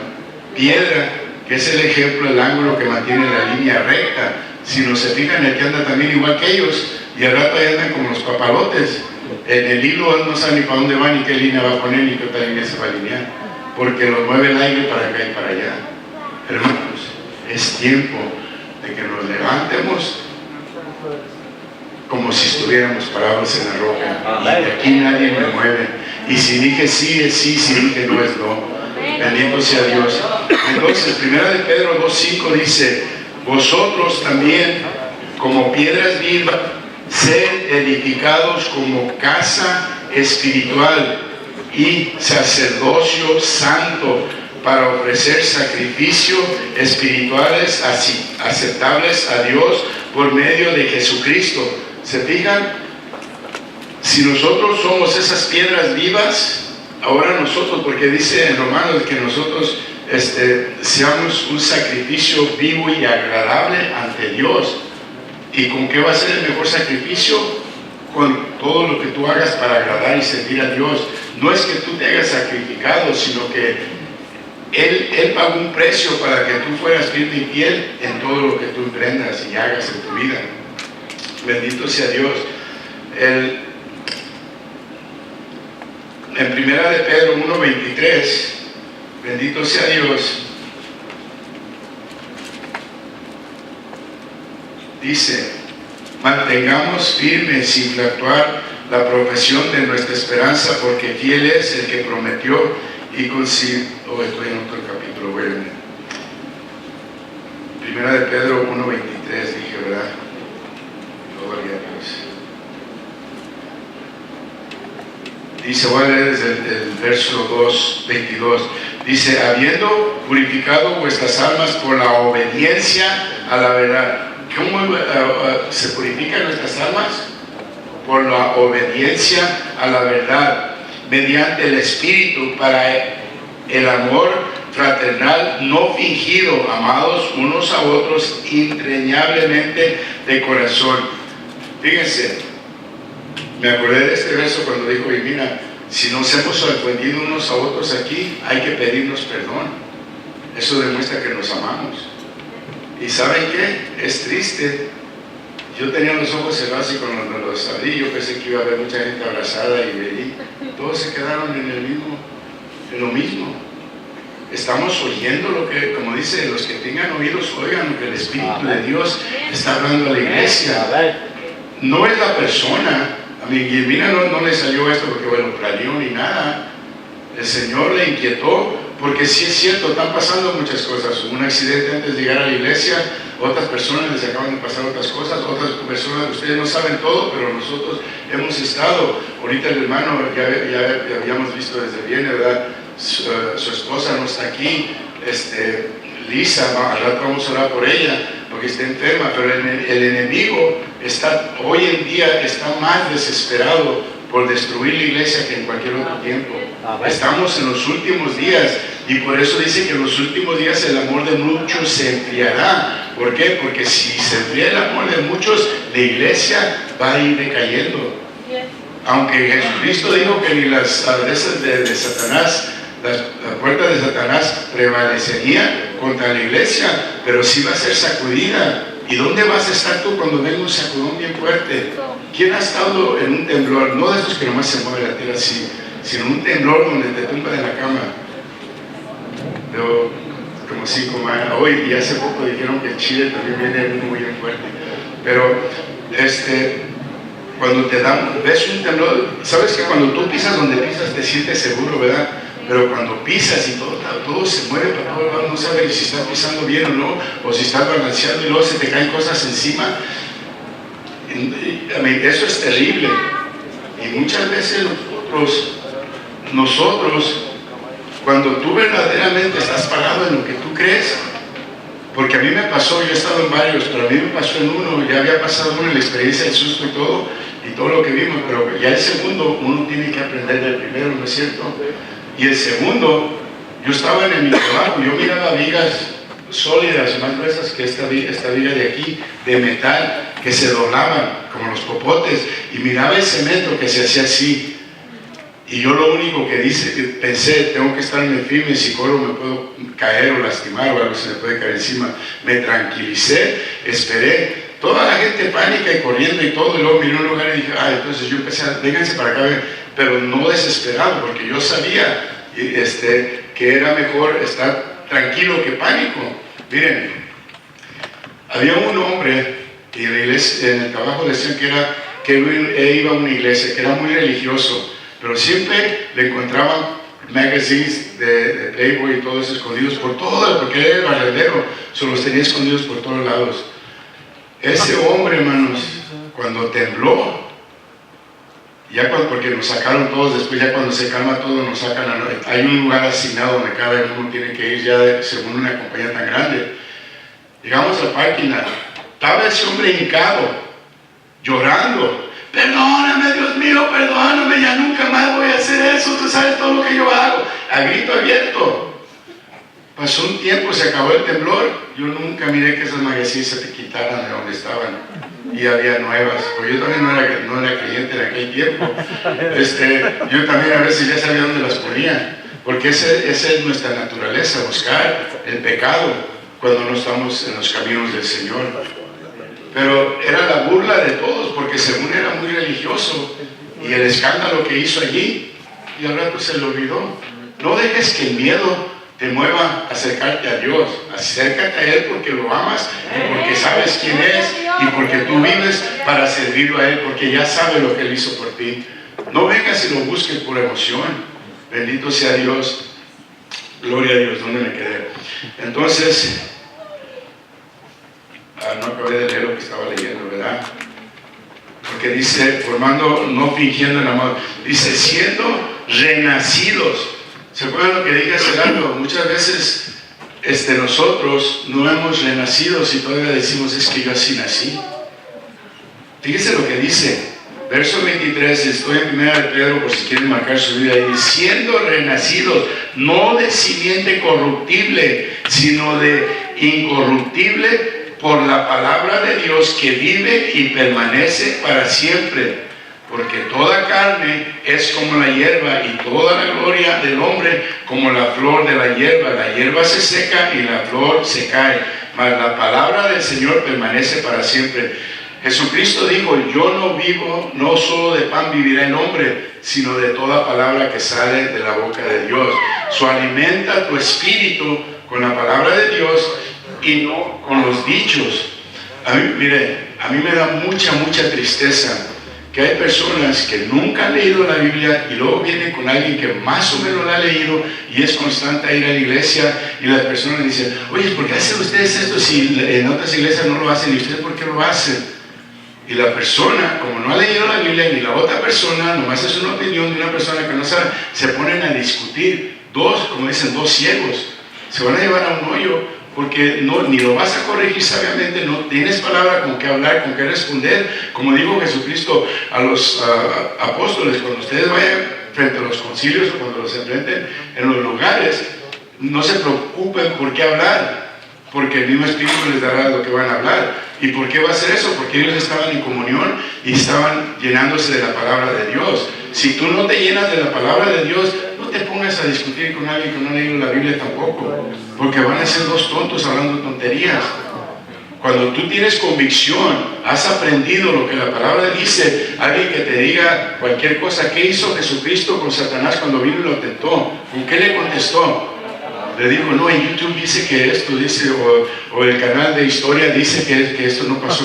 piedra, que es el ejemplo, el ángulo que mantiene la línea recta, sino se fija en el que anda también igual que ellos. Y al rato ahí andan como los papalotes. En el hilo no saben ni para dónde va, ni qué línea va a poner, ni qué otra línea se va a alinear, porque lo mueve el aire para acá y para allá. Hermanos, es tiempo de que nos levantemos como si estuviéramos parados en la roca. Y de aquí nadie me mueve. Y si dije sí es sí, si dije no es no. Bendito sea Dios. Entonces, 1 de Pedro 2:5 dice: vosotros también, como piedras vivas, sed edificados como casa espiritual y sacerdocio santo, para ofrecer sacrificios espirituales aceptables a Dios por medio de Jesucristo. ¿Se fijan? Si nosotros somos esas piedras vivas, ahora nosotros, porque dice en Romanos que nosotros seamos un sacrificio vivo y agradable ante Dios. ¿Y con qué va a ser el mejor sacrificio? Con todo lo que tú hagas para agradar y servir a Dios. No es que tú te hayas sacrificado, sino que Él pagó un precio para que tú fueras firme y fiel en todo lo que tú emprendas y hagas en tu vida. Bendito sea Dios. En 1 de Pedro 1:23, bendito sea Dios, dice: mantengamos firme sin fluctuar la profesión de nuestra esperanza, porque fiel es el que prometió. Y estoy en otro capítulo, bueno. 1 de Pedro 1:23 dije, ¿verdad? Gloria a Dios. Dice, voy a leer desde el verso 22. Dice: habiendo purificado vuestras almas por la obediencia a la verdad. ¿Cómo se purifican nuestras almas? Por la obediencia a la verdad, mediante el Espíritu, para el amor fraternal no fingido, amados unos a otros entrañablemente de corazón. Fíjense, me acordé de este verso cuando dijo: y mira, si nos hemos ofendido unos a otros aquí, hay que pedirnos perdón. Eso demuestra que nos amamos. ¿Y saben qué? Es triste. Yo tenía los ojos cerrados y cuando los abrí, yo pensé que iba a haber mucha gente abrazada y veí. Todos se quedaron en lo mismo. Estamos oyendo lo que, como dice, los que tengan oídos oigan lo que el Espíritu de Dios está hablando a la iglesia. No es la persona. A mi Guillermina no le salió esto porque lo planeó ni nada. El Señor le inquietó, porque sí es cierto, están pasando muchas cosas. Hubo un accidente antes de llegar a la iglesia, otras personas les acaban de pasar otras cosas, otras personas, ustedes no saben todo, pero nosotros hemos estado. Ahorita el hermano, ya habíamos visto desde bien, ¿verdad? Su esposa no está aquí, Lisa, al rato vamos a orar por ella, porque está enferma, pero el enemigo hoy en día está más desesperado por destruir la iglesia que en cualquier otro tiempo. Estamos en los últimos días, y por eso dice que en los últimos días el amor de muchos se enfriará. ¿Por qué? Porque si se enfría el amor de muchos, la iglesia va a ir decayendo. Aunque Jesucristo dijo que ni las adresas de Satanás, la puerta de Satanás prevalecería contra la iglesia, pero sí va a ser sacudida. ¿Y dónde vas a estar tú cuando venga un sacudón bien fuerte? ¿Quién ha estado en un temblor? No de esos que nomás se mueve la tierra así, sino un temblor donde te tumba de la cama. Pero, como si, como hoy y hace poco dijeron que en Chile también viene uno muy fuerte. Pero, cuando ves un temblor, sabes que cuando tú pisas donde pisas te sientes seguro, ¿verdad? Pero cuando pisas y todo se mueve para todos lados, no sabes si estás pisando bien o no, o si estás balanceando y luego se te caen cosas encima. Eso es terrible. Y muchas veces nosotros, cuando tú verdaderamente estás parado en lo que tú crees, porque a mí me pasó, yo he estado en varios, pero a mí me pasó en uno, ya había pasado uno en la experiencia del susto y todo lo que vimos, pero ya el segundo uno tiene que aprender del primero, ¿no es cierto? Y el segundo, yo estaba en mi trabajo, yo miraba vigas, sólidas, más gruesas que esta viga de aquí, de metal, que se doblaban como los popotes, y miraba el cemento que se hacía así. Y yo lo único que pensé, tengo que estarme firme, si corro me puedo caer o lastimar o algo se me puede caer encima. Me tranquilicé, esperé, toda la gente pánica y corriendo y todo, y luego miré un lugar y dije, entonces yo empecé a, vénganse para acá, pero no desesperado, porque yo sabía que era mejor estar tranquilo que pánico. Miren, había un hombre, y en el trabajo decían que él iba a una iglesia, que era muy religioso, pero siempre le encontraban magazines de Playboy y todos escondidos por todo, porque él era el barrendero, se los tenía escondidos por todos lados. Ese hombre, hermanos, cuando tembló, porque nos sacaron todos, después ya cuando se calma todo nos sacan, hay un lugar asignado donde cada uno tiene que ir ya según una compañía tan grande. Llegamos al parking, estaba ese hombre hincado, llorando, perdóname Dios mío, perdóname, ya nunca más voy a hacer eso, tú sabes todo lo que yo hago, a grito abierto. Pasó un tiempo, se acabó el temblor, yo nunca miré que esas magazines se te quitaran de donde estaban, y había nuevas, porque yo también no era creyente en aquel tiempo, yo también a veces ya sabía dónde las ponía, porque esa es nuestra naturaleza, buscar el pecado cuando no estamos en los caminos del Señor. Pero era la burla de todos, porque según era muy religioso, y el escándalo que hizo allí, y al rato se le olvidó. No dejes que el miedo te mueva a acercarte a Dios. Acércate a Él porque lo amas, porque sabes quién es, y porque tú vives para servirlo a Él, porque ya sabe lo que Él hizo por ti. No vengas y lo busques por emoción. Bendito sea Dios. Gloria a Dios. ¿Dónde me quedé? Entonces, no acabé de leer lo que estaba leyendo, ¿verdad? Porque dice, formando, no fingiendo el amor, dice, siendo renacidos. ¿Se acuerdan lo que dije hace rato? Muchas veces nosotros no hemos renacido y todavía decimos, es que yo así nací. Fíjense lo que dice, verso 23, estoy en 1 de Pedro, por si quieren marcar su vida ahí, siendo renacidos, no de simiente corruptible, sino de incorruptible, por la palabra de Dios que vive y permanece para siempre. Porque toda carne es como la hierba y toda la gloria del hombre como la flor de la hierba. La hierba se seca y la flor se cae, mas la palabra del Señor permanece para siempre. Jesucristo dijo, yo no vivo, no solo de pan vivirá el hombre, sino de toda palabra que sale de la boca de Dios. Alimenta tu espíritu con la palabra de Dios y no con los dichos. A mí me da mucha tristeza que hay personas que nunca han leído la Biblia y luego vienen con alguien que más o menos la ha leído y es constante a ir a la iglesia, y las personas dicen, oye, ¿por qué hacen ustedes esto si en otras iglesias no lo hacen? ¿Y ustedes por qué lo hacen? Y la persona, como no ha leído la Biblia, ni la otra persona, nomás es una opinión de una persona que no sabe, se ponen a discutir. Como dicen, dos ciegos se van a llevar a un hoyo, porque ni lo vas a corregir sabiamente, no tienes palabra con qué hablar, con qué responder. Como dijo Jesucristo a los apóstoles, cuando ustedes vayan frente a los concilios o cuando los enfrenten en los lugares, no se preocupen por qué hablar, porque el mismo Espíritu les dará lo que van a hablar. ¿Y por qué va a hacer eso? Porque ellos estaban en comunión y estaban llenándose de la palabra de Dios. Si tú no te llenas de la palabra de Dios, no te pongas a discutir con alguien que no ha leído la Biblia tampoco, porque van a ser dos tontos hablando tonterías. Cuando tú tienes convicción, has aprendido lo que la palabra dice, alguien que te diga cualquier cosa. ¿Qué hizo Jesucristo con Satanás cuando vino y lo tentó? ¿Con qué le contestó? Le dijo, no, en YouTube dice que esto, dice, o el canal de historia dice que esto no pasó.